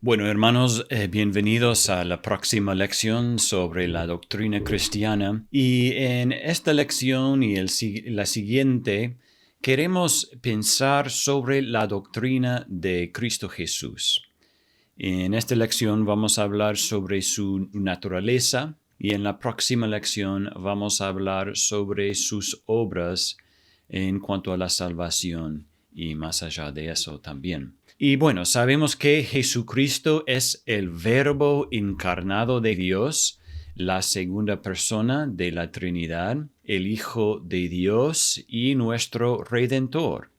Bueno, hermanos, bienvenidos a la próxima lección sobre la doctrina cristiana. Y en esta lección y la siguiente, queremos pensar sobre la doctrina de Cristo Jesús. En esta lección vamos a hablar sobre su naturaleza y en la próxima lección vamos a hablar sobre sus obras en cuanto a la salvación y más allá de eso también. Y bueno, sabemos que Jesucristo es el Verbo encarnado de Dios, la segunda persona de la Trinidad, el Hijo de Dios y nuestro Redentor,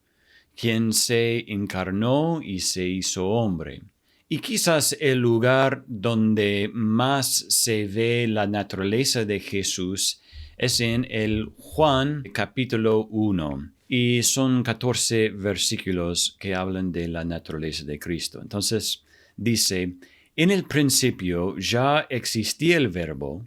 quien se encarnó y se hizo hombre. Y quizás el lugar donde más se ve la naturaleza de Jesús es en el Juan capítulo 1. Y son 14 versículos que hablan de la naturaleza de Cristo. Entonces dice, en el principio ya existía el Verbo,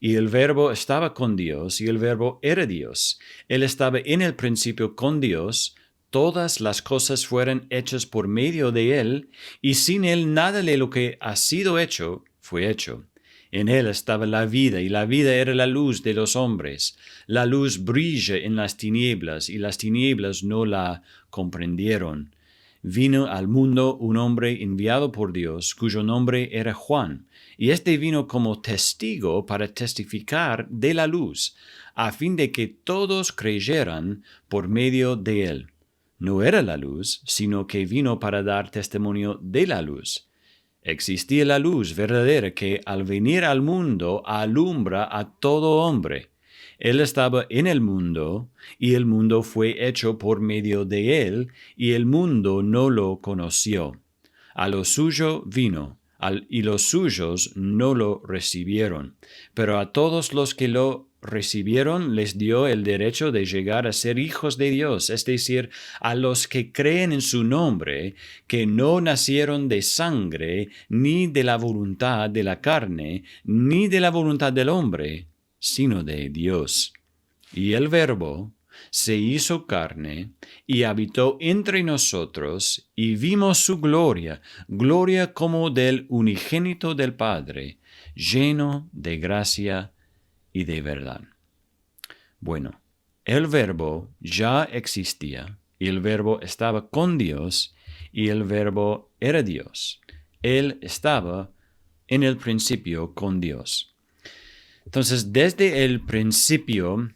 y el Verbo estaba con Dios, y el Verbo era Dios. Él estaba en el principio con Dios. Todas las cosas fueron hechas por medio de Él, y sin Él nada de lo que ha sido hecho fue hecho. En Él estaba la vida, y la vida era la luz de los hombres. La luz brilla en las tinieblas, y las tinieblas no la comprendieron. Vino al mundo un hombre enviado por Dios, cuyo nombre era Juan, y este vino como testigo para testificar de la luz, a fin de que todos creyeran por medio de él. No era la luz, sino que vino para dar testimonio de la luz. Existía la luz verdadera que al venir al mundo alumbra a todo hombre. Él estaba en el mundo, y el mundo fue hecho por medio de él, y el mundo no lo conoció. A lo suyo vino, y los suyos no lo recibieron. Pero a todos los que lo recibieron les dio el derecho de llegar a ser hijos de Dios, es decir, a los que creen en su nombre, que no nacieron de sangre, ni de la voluntad de la carne, ni de la voluntad del hombre, sino de Dios. Y el Verbo se hizo carne y habitó entre nosotros, y vimos su gloria, gloria como del unigénito del Padre, lleno de gracia y de verdad. Bueno, el Verbo ya existía, y el Verbo estaba con Dios, y el Verbo era Dios. Él estaba en el principio con Dios. Entonces, desde el principio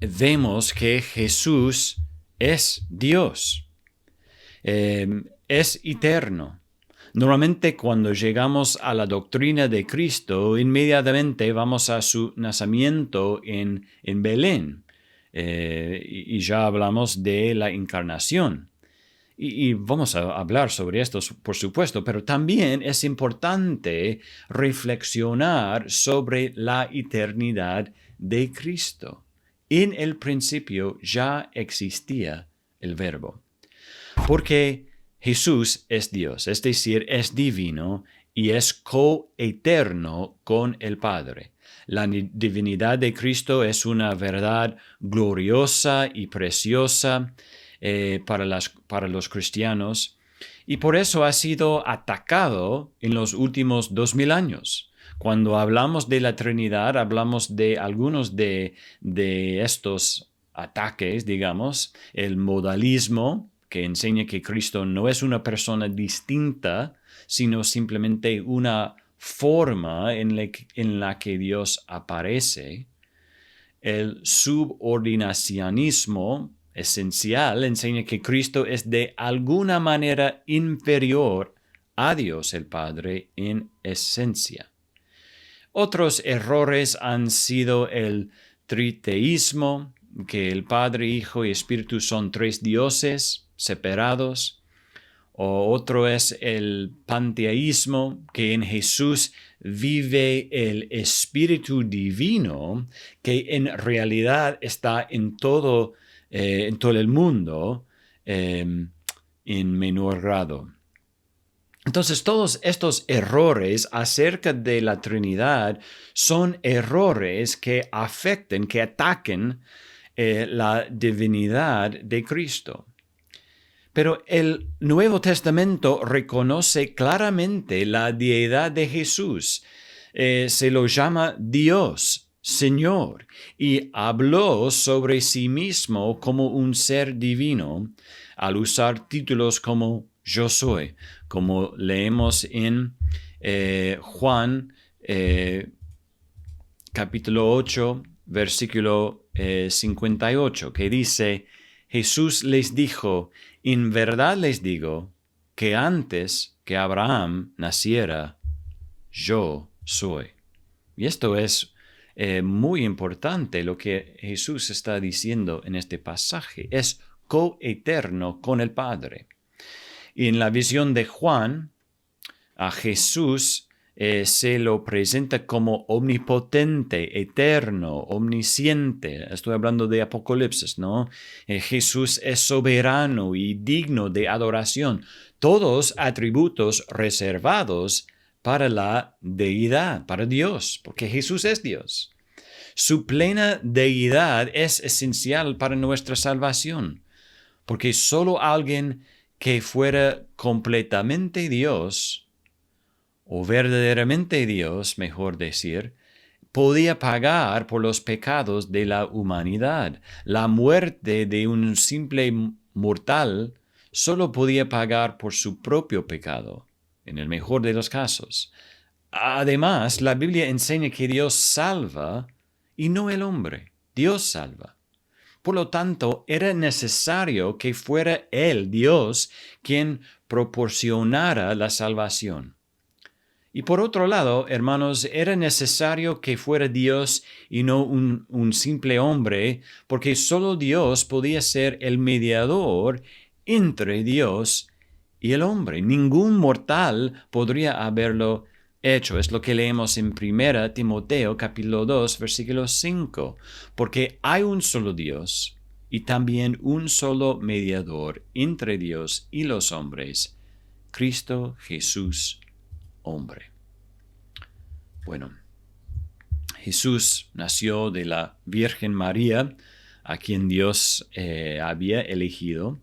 vemos que Jesús es Dios, es eterno. Normalmente cuando llegamos a la doctrina de Cristo, inmediatamente vamos a su nacimiento en Belén, y ya hablamos de la encarnación. Y vamos a hablar sobre esto, por supuesto, pero también es importante reflexionar sobre la eternidad de Cristo. En el principio ya existía el Verbo, porque Jesús es Dios, es decir, es divino y es coeterno con el Padre. La divinidad de Cristo es una verdad gloriosa y preciosa para los cristianos, y por eso ha sido atacado en los últimos 2000 años. Cuando hablamos de la Trinidad, hablamos de algunos de estos ataques, digamos, el modalismo, que enseña que Cristo no es una persona distinta, sino simplemente una forma en la que Dios aparece. El subordinacionismo esencial enseña que Cristo es de alguna manera inferior a Dios el Padre en esencia. Otros errores han sido el triteísmo, que el Padre, Hijo y Espíritu son tres dioses separados. O otro es el panteísmo, que en Jesús vive el Espíritu Divino, que en realidad está en todo el mundo, en menor grado. Entonces, todos estos errores acerca de la Trinidad son errores que afectan, que ataquen la divinidad de Cristo. Pero el Nuevo Testamento reconoce claramente la deidad de Jesús. Se lo llama Dios, Señor, y habló sobre sí mismo como un ser divino al usar títulos como yo soy, como leemos en Juan capítulo 8, versículo 58, que dice, Jesús les dijo, en verdad les digo que antes que Abraham naciera, yo soy. Y esto es muy importante lo que Jesús está diciendo en este pasaje. Es coeterno con el Padre. Y en la visión de Juan, a Jesús se lo presenta como omnipotente, eterno, omnisciente. Estoy hablando de Apocalipsis, ¿no? Jesús es soberano y digno de adoración. Todos atributos reservados para la deidad, para Dios, porque Jesús es Dios. Su plena deidad es esencial para nuestra salvación, porque solo alguien que fuera completamente Dios, o verdaderamente Dios, mejor decir, podía pagar por los pecados de la humanidad. La muerte de un simple mortal solo podía pagar por su propio pecado, en el mejor de los casos. Además, la Biblia enseña que Dios salva y no el hombre. Dios salva. Por lo tanto, era necesario que fuera Él, Dios, quien proporcionara la salvación. Y por otro lado, hermanos, era necesario que fuera Dios y no un simple hombre, porque solo Dios podía ser el mediador entre Dios y el hombre. Ningún mortal podría haberlo hecho. Es lo que leemos en 1 Timoteo capítulo 2, versículo 5. Porque hay un solo Dios y también un solo mediador entre Dios y los hombres, Cristo Jesús, hombre. Bueno, Jesús nació de la Virgen María, a quien Dios había elegido,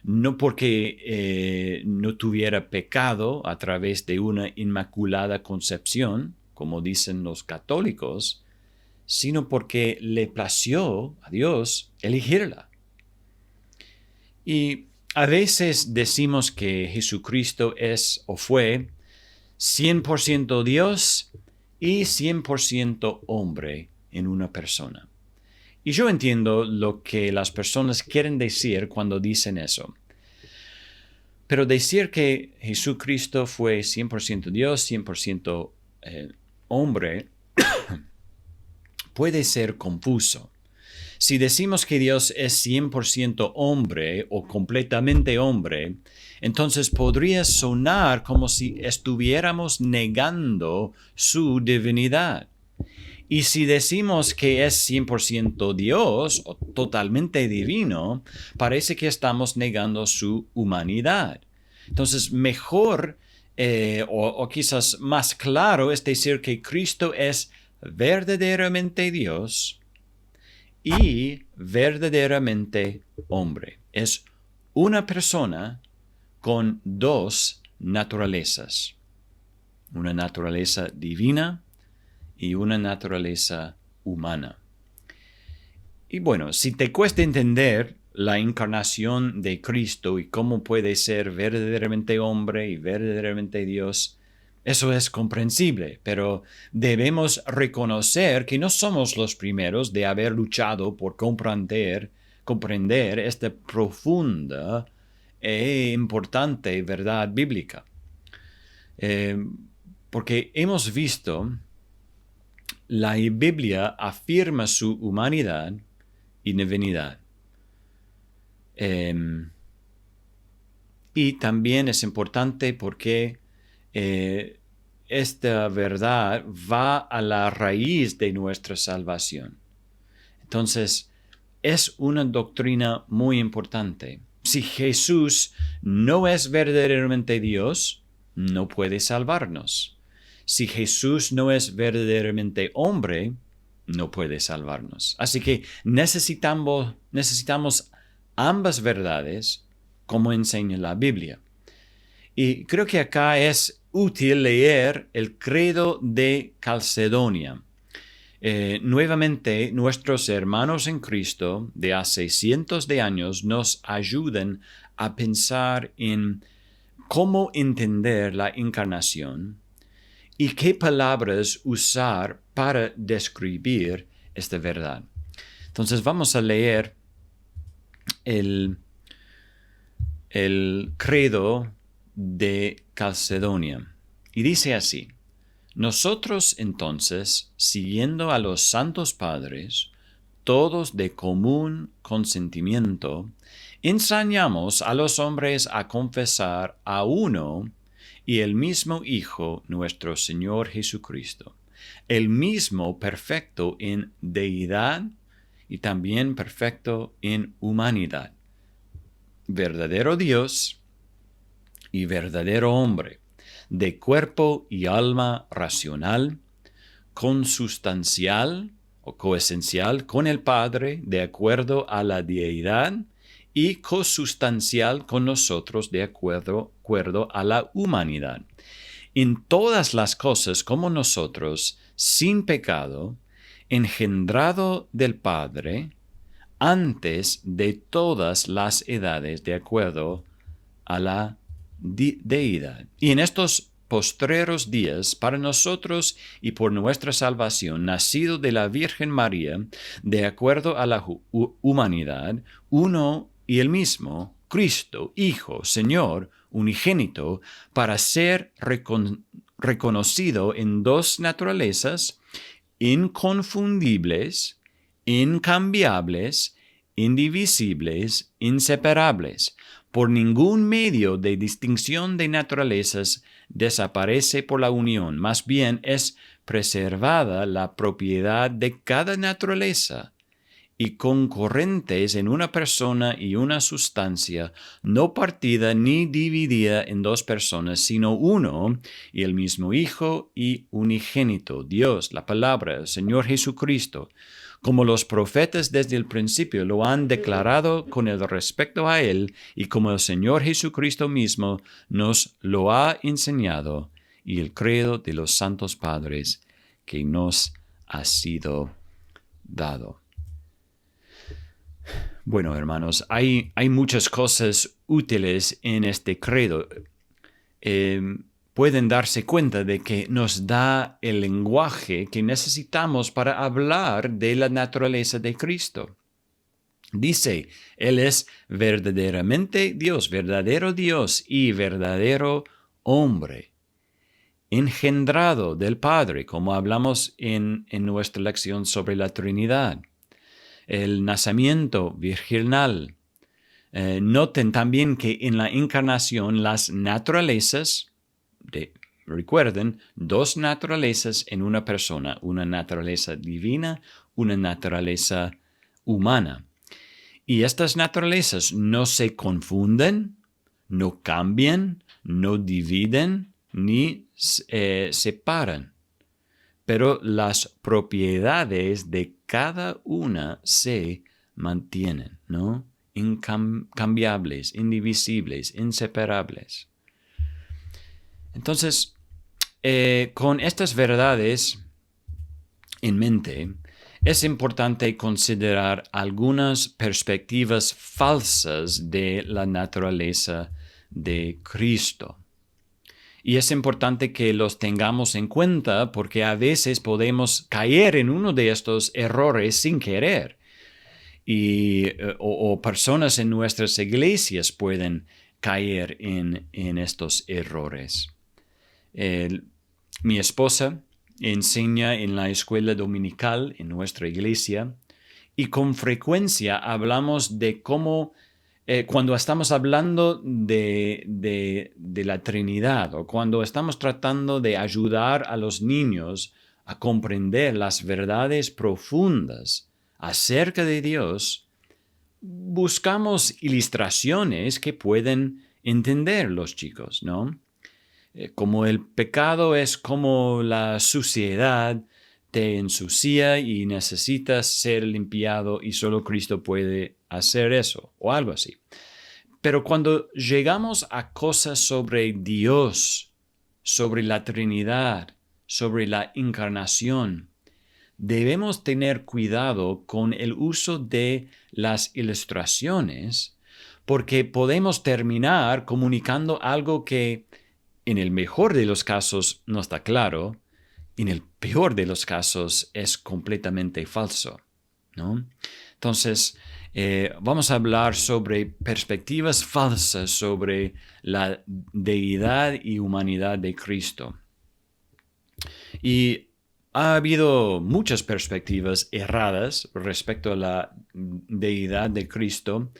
no porque no tuviera pecado a través de una inmaculada concepción, como dicen los católicos, sino porque le plació a Dios elegirla. Y a veces decimos que Jesucristo es o fue 100% Dios y 100% hombre en una persona. Y yo entiendo lo que las personas quieren decir cuando dicen eso. Pero decir que Jesucristo fue 100% Dios, 100% hombre, puede ser confuso. Si decimos que Dios es 100% hombre o completamente hombre, entonces podría sonar como si estuviéramos negando su divinidad. Y si decimos que es 100% Dios o totalmente divino, parece que estamos negando su humanidad. Entonces, mejor o quizás más claro es decir que Cristo es verdaderamente Dios y verdaderamente hombre. Es una persona con dos naturalezas. Una naturaleza divina y una naturaleza humana. Y bueno, si te cuesta entender la encarnación de Cristo y cómo puede ser verdaderamente hombre y verdaderamente Dios, eso es comprensible, pero debemos reconocer que no somos los primeros de haber luchado por comprender esta profunda e importante verdad bíblica. Porque hemos visto la Biblia afirma su humanidad y divinidad. Y también es importante porque esta verdad va a la raíz de nuestra salvación. Entonces, es una doctrina muy importante. Si Jesús no es verdaderamente Dios, no puede salvarnos. Si Jesús no es verdaderamente hombre, no puede salvarnos. Así que necesitamos ambas verdades como enseña la Biblia. Y creo que acá es útil leer el Credo de Calcedonia. Nuevamente, nuestros hermanos en Cristo de hace cientos de años nos ayudan a pensar en cómo entender la encarnación y qué palabras usar para describir esta verdad. Entonces vamos a leer el Credo de Calcedonia. Y dice así: nosotros entonces, siguiendo a los santos padres, todos de común consentimiento, enseñamos a los hombres a confesar a uno y el mismo Hijo, nuestro Señor Jesucristo, el mismo perfecto en deidad y también perfecto en humanidad, verdadero Dios y verdadero hombre, de cuerpo y alma racional, consustancial o coesencial con el Padre de acuerdo a la deidad y cosustancial con nosotros de acuerdo a la humanidad. En todas las cosas como nosotros, sin pecado, engendrado del Padre, antes de todas las edades de acuerdo a la deidad. Y en estos postreros días, para nosotros y por nuestra salvación, nacido de la Virgen María, de acuerdo a la humanidad, uno y el mismo, Cristo, Hijo, Señor, unigénito, para ser reconocido en dos naturalezas inconfundibles, incambiables, indivisibles, inseparables. Por ningún medio de distinción de naturalezas desaparece por la unión, más bien es preservada la propiedad de cada naturaleza y concurrentes en una persona y una sustancia, no partida ni dividida en dos personas, sino uno y el mismo Hijo y unigénito, Dios, la palabra, el Señor Jesucristo, como los profetas desde el principio lo han declarado con el respecto a Él y como el Señor Jesucristo mismo nos lo ha enseñado, y el credo de los santos padres que nos ha sido dado. Bueno, hermanos, hay muchas cosas útiles en este credo. Pueden darse cuenta de que nos da el lenguaje que necesitamos para hablar de la naturaleza de Cristo. Dice, Él es verdaderamente Dios, verdadero Dios y verdadero hombre, engendrado del Padre, como hablamos en nuestra lección sobre la Trinidad. El nacimiento virginal. Noten también que en la encarnación las naturalezas, recuerden, dos naturalezas en una persona, una naturaleza divina, una naturaleza humana. Y estas naturalezas no se confunden, no cambian, no dividen, ni separan. Pero las propiedades de cada una se mantienen, ¿no? Incambiables, indivisibles, inseparables. Entonces, con estas verdades en mente, es importante considerar algunas perspectivas falsas de la naturaleza de Cristo. Y es importante que los tengamos en cuenta porque a veces podemos caer en uno de estos errores sin querer. O personas en nuestras iglesias pueden caer en estos errores. Mi esposa enseña en la escuela dominical en nuestra iglesia y con frecuencia hablamos de cómo cuando estamos hablando de la Trinidad o cuando estamos tratando de ayudar a los niños a comprender las verdades profundas acerca de Dios, buscamos ilustraciones que pueden entender los chicos, ¿no? Como el pecado es como la suciedad te ensucia y necesitas ser limpiado y solo Cristo puede hacer eso, o algo así. Pero cuando llegamos a cosas sobre Dios, sobre la Trinidad, sobre la encarnación, debemos tener cuidado con el uso de las ilustraciones porque podemos terminar comunicando algo que en el mejor de los casos no está claro, en el peor de los casos es completamente falso, ¿no? Entonces, vamos a hablar sobre perspectivas falsas sobre la deidad y humanidad de Cristo. Y ha habido muchas perspectivas erradas respecto a la deidad de Cristo,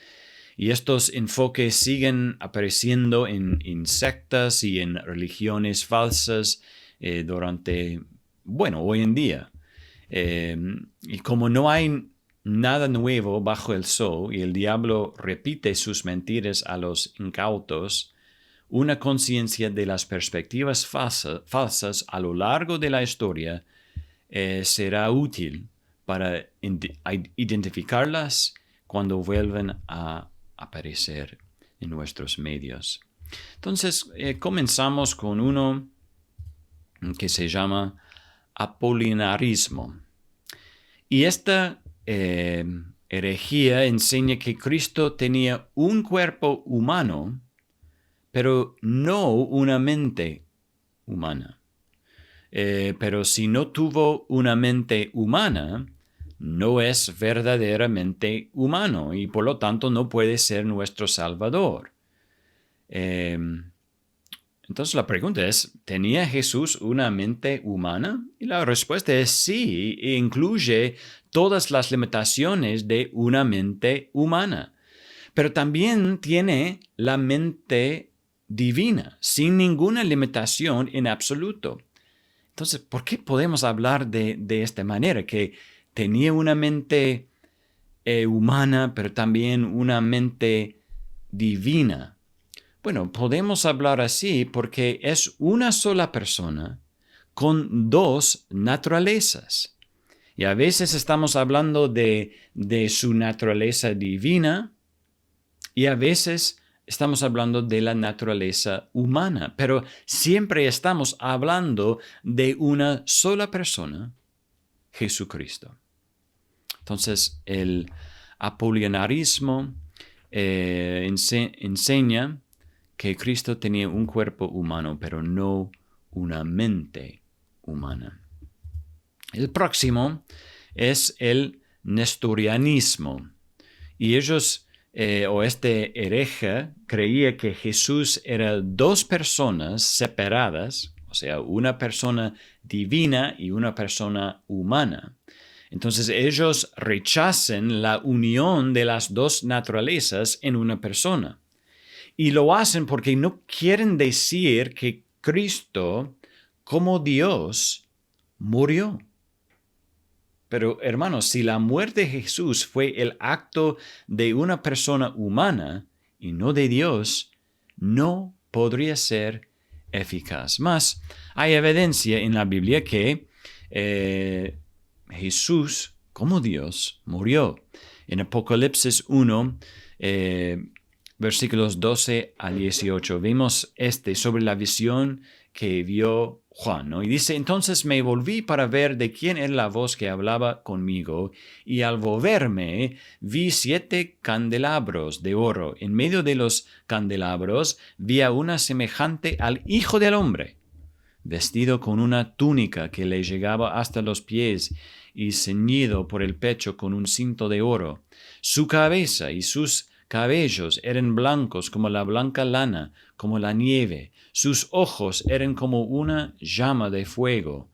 y estos enfoques siguen apareciendo en sectas y en religiones falsas hoy en día. Y como no hay nada nuevo bajo el sol y el diablo repite sus mentiras a los incautos, una conciencia de las perspectivas falsas a lo largo de la historia será útil para identificarlas cuando vuelvan a aparecer en nuestros medios. Entonces, comenzamos con uno que se llama apolinarismo. Y esta herejía enseña que Cristo tenía un cuerpo humano, pero no una mente humana. Pero si no tuvo una mente humana, no es verdaderamente humano y por lo tanto no puede ser nuestro Salvador. Entonces la pregunta es, ¿tenía Jesús una mente humana? Y la respuesta es sí, e incluye todas las limitaciones de una mente humana. Pero también tiene la mente divina, sin ninguna limitación en absoluto. Entonces, ¿por qué podemos hablar de esta manera? Que tenía una mente humana, pero también una mente divina. Bueno, podemos hablar así porque es una sola persona con dos naturalezas. Y a veces estamos hablando de su naturaleza divina y a veces estamos hablando de la naturaleza humana, pero siempre estamos hablando de una sola persona, Jesucristo. Entonces, el apolinarismo enseña que Cristo tenía un cuerpo humano, pero no una mente humana. El próximo es el nestorianismo. Y ellos, este hereje, creía que Jesús era dos personas separadas, o sea, una persona divina y una persona humana. Entonces ellos rechazan la unión de las dos naturalezas en una persona. Y lo hacen porque no quieren decir que Cristo, como Dios, murió. Pero hermanos, si la muerte de Jesús fue el acto de una persona humana y no de Dios, no podría ser eficaz. Más, hay evidencia en la Biblia que Jesús, como Dios, murió. En Apocalipsis 1, versículos 12 a 18, vemos sobre la visión que vio Juan, ¿no? Y dice, entonces me volví para ver de quién era la voz que hablaba conmigo, y al volverme vi 7 candelabros de oro. En medio de los candelabros vi a una semejante al Hijo del Hombre, vestido con una túnica que le llegaba hasta los pies y ceñido por el pecho con un cinto de oro. Su cabeza y sus cabellos eran blancos como la blanca lana, como la nieve. Sus ojos eran como una llama de fuego.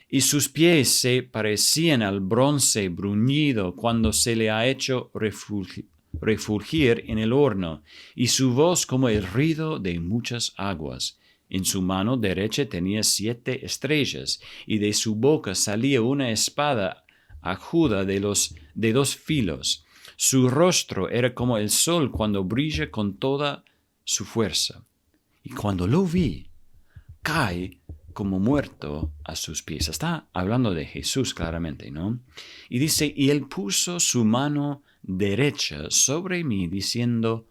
Y sus pies se parecían al bronce bruñido cuando se le ha hecho refulgir en el horno, y su voz como el ruido de muchas aguas. En su mano derecha tenía 7 estrellas, y de su boca salía una espada aguda de 2 filos. Su rostro era como el sol cuando brilla con toda su fuerza. Y cuando lo vi, cae como muerto a sus pies. Está hablando de Jesús claramente, ¿no? Y dice, y él puso su mano derecha sobre mí, diciendo,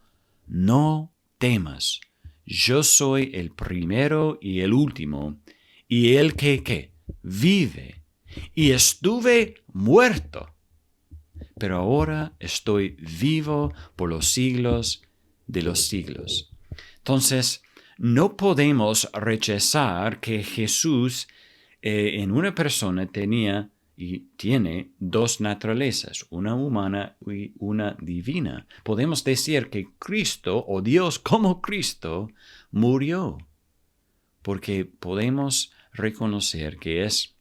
no temas. Yo soy el primero y el último, y el que vive. Y estuve muerto, pero ahora estoy vivo por los siglos de los siglos. Entonces, no podemos rechazar que Jesús en una persona tenía y tiene dos naturalezas, una humana y una divina. Podemos decir que Cristo, o Dios como Cristo, murió, porque podemos reconocer que es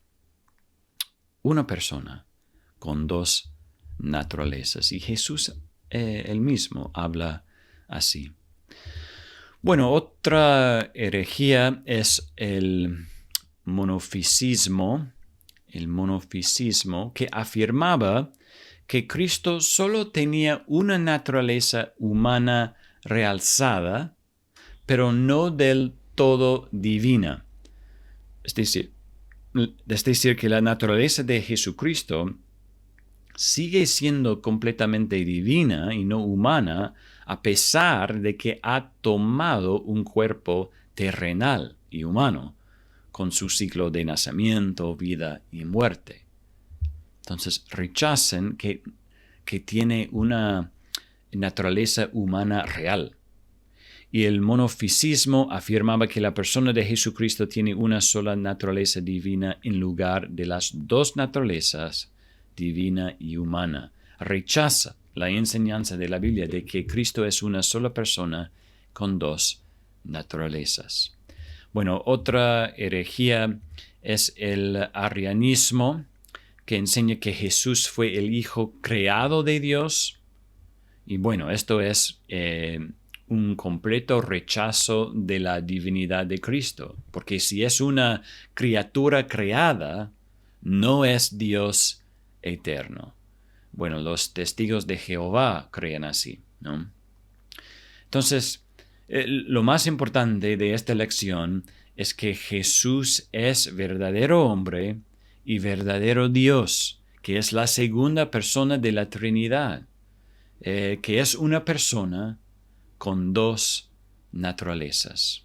una persona con dos naturalezas. Y Jesús él mismo habla así. Bueno, otra herejía es el monofisismo, que afirmaba que Cristo solo tenía una naturaleza humana realzada, pero no del todo divina. Es decir, que la naturaleza de Jesucristo sigue siendo completamente divina y no humana, a pesar de que ha tomado un cuerpo terrenal y humano, con su ciclo de nacimiento, vida y muerte. Entonces rechazan que tiene una naturaleza humana real. Y el monofisismo afirmaba que la persona de Jesucristo tiene una sola naturaleza divina en lugar de las dos naturalezas, divina y humana. Rechaza la enseñanza de la Biblia de que Cristo es una sola persona con dos naturalezas. Bueno, otra herejía es el arrianismo, que enseña que Jesús fue el Hijo creado de Dios. Y bueno, esto es un completo rechazo de la divinidad de Cristo, porque si es una criatura creada, no es Dios eterno. Bueno, los testigos de Jehová creen así, ¿no? Entonces, lo más importante de esta lección es que Jesús es verdadero hombre y verdadero Dios, que es la segunda persona de la Trinidad, que es una persona con dos naturalezas.